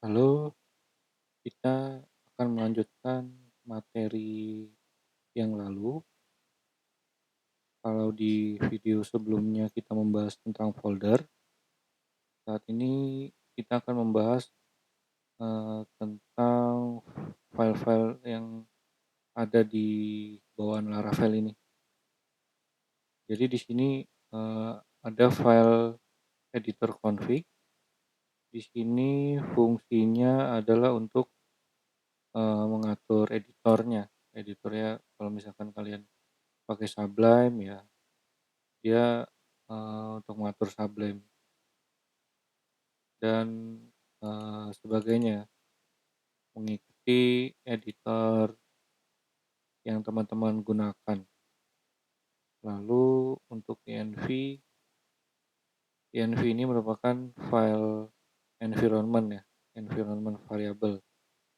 Halo, kita akan melanjutkan materi yang lalu. Kalau di video sebelumnya kita membahas tentang folder, saat ini kita akan membahas tentang file-file yang ada di bawaan Laravel ini. Jadi di sini ada file editor config. Di sini fungsinya adalah untuk mengatur editornya. Editornya kalau misalkan kalian pakai Sublime ya dia, untuk mengatur Sublime dan, sebagainya, mengikuti editor yang teman-teman gunakan. Lalu untuk env ini merupakan file environment ya, environment variable.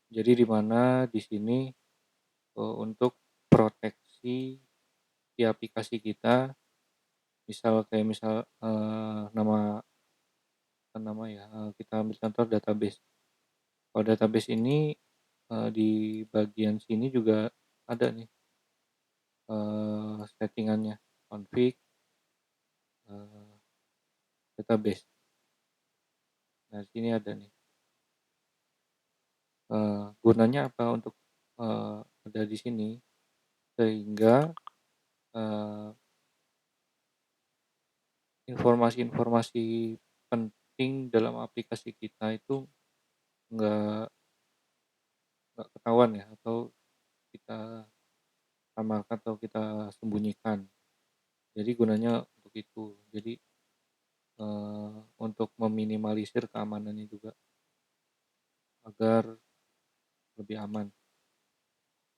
Jadi di mana di sini, untuk proteksi di aplikasi kita, misal, nama nama ya, kita ambil contoh database. Kalau database ini, di bagian sini juga ada nih, settingannya, config, eee, database. Nah, di sini ada nih, gunanya apa untuk, ada di sini, sehingga, eee, informasi-informasi penting dalam aplikasi kita itu nggak nggak ketahuan ya, atau kita samakan atau kita sembunyikan. Jadi gunanya untuk itu. Jadi, untuk meminimalisir keamanannya juga, agar lebih aman.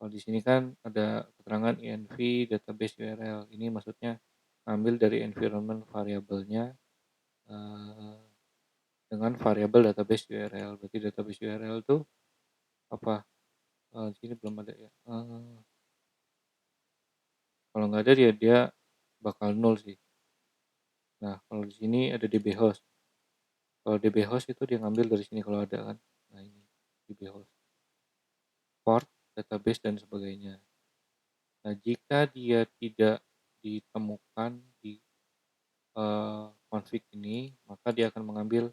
Kalau di sini kan ada keterangan env database URL. Ini maksudnya ambil dari environment variable-nya, eee, dengan variabel database URL. Berarti database URL itu apa? Di sini belum ada ya, kalau nggak ada dia bakal nol sih. Nah, kalau di sini ada dbhost. Kalau dbhost itu dia ngambil dari sini kalau ada kan. Nah ini dbhost, port, database dan sebagainya. Nah, jika dia tidak ditemukan di config ini, maka dia akan mengambil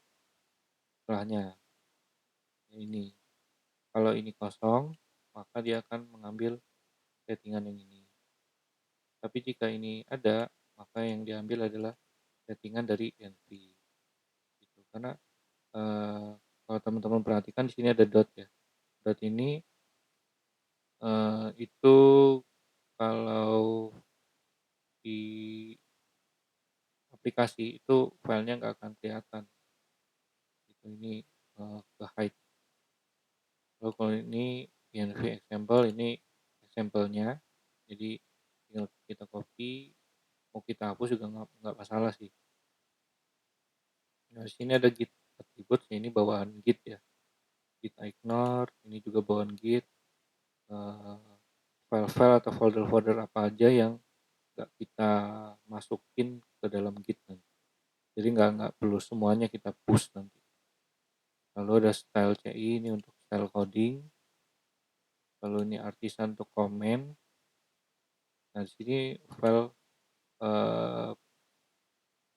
setelahnya, ini. Kalau ini kosong, maka dia akan mengambil settingan yang ini. Tapi jika ini ada, maka yang diambil adalah settingan dari env, gitu. Karena, kalau teman-teman perhatikan di sini ada dot ya. Dot ini, itu kalau di aplikasi itu filenya nggak akan kelihatan, gitu. Ini, ke-hide. Lalu kalau ini env example, ini example-nya, jadi tinggal kita copy, mau kita hapus juga nggak masalah sih. Nah, di sini ada git attributes, ini bawaan git ya, git ignore, ini juga bawaan git, eee, file-file atau folder-folder apa aja yang nggak kita masukin ke dalam git nanti. Jadi nggak perlu semuanya kita push nanti. Lalu ada style CI ini untuk style coding, lalu ini artisan untuk komen. Nah, di sini file, eee,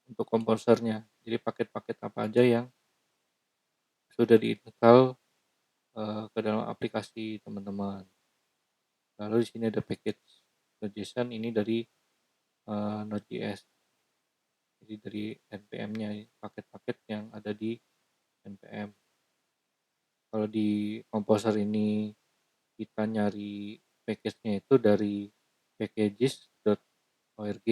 untuk komposernya. Jadi paket-paket apa aja yang sudah diinstal, ke dalam aplikasi teman-teman. Lalu di sini ada package.json ini dari, Node.js. Jadi dari npm-nya, paket-paket yang ada di npm. Kalau di komposer ini kita nyari package-nya itu dari packages.org.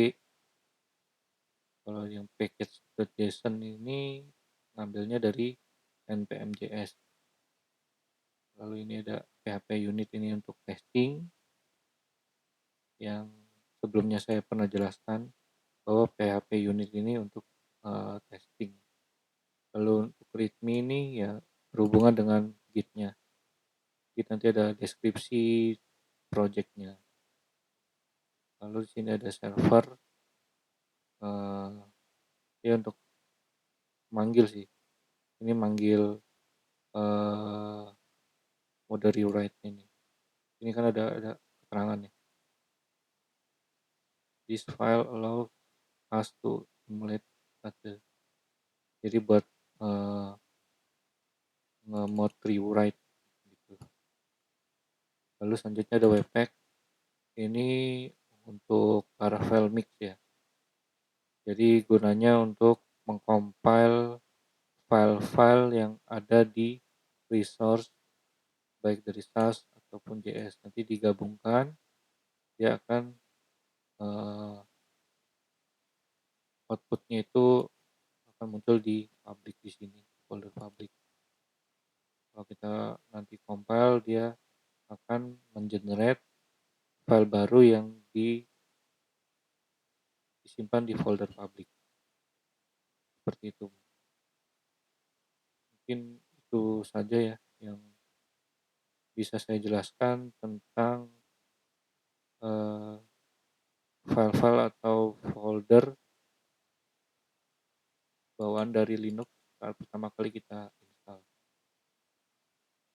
Kalau yang package.json ini ngambilnya dari npm.js. Lalu ini ada PHP unit ini untuk testing, yang sebelumnya saya pernah jelaskan bahwa PHP unit ini untuk, testing. Lalu untuk readme ini ya berhubungan dengan Git-nya. Git nanti ada deskripsi project-nya. Lalu di sini ada server, ya untuk manggil sih. Ini manggil eee, mode rewrite ini. Ini kan ada keterangannya, "This file allow us to emulate data." Jadi buat, eee, nge-mode rewrite gitu. Lalu selanjutnya ada Webpack, ini untuk arah file mix ya. Jadi gunanya untuk meng-compile file-file yang ada di resource baik dari SAS ataupun JS, nanti digabungkan dia akan, eee, output-nya itu akan muncul di public di sini, folder public. Kalau kita nanti compile dia akan men-generate file baru yang disimpan di folder public, seperti itu. Mungkin itu saja ya yang bisa saya jelaskan tentang, eee, file-file atau folder bawaan dari Linux saat pertama kali kita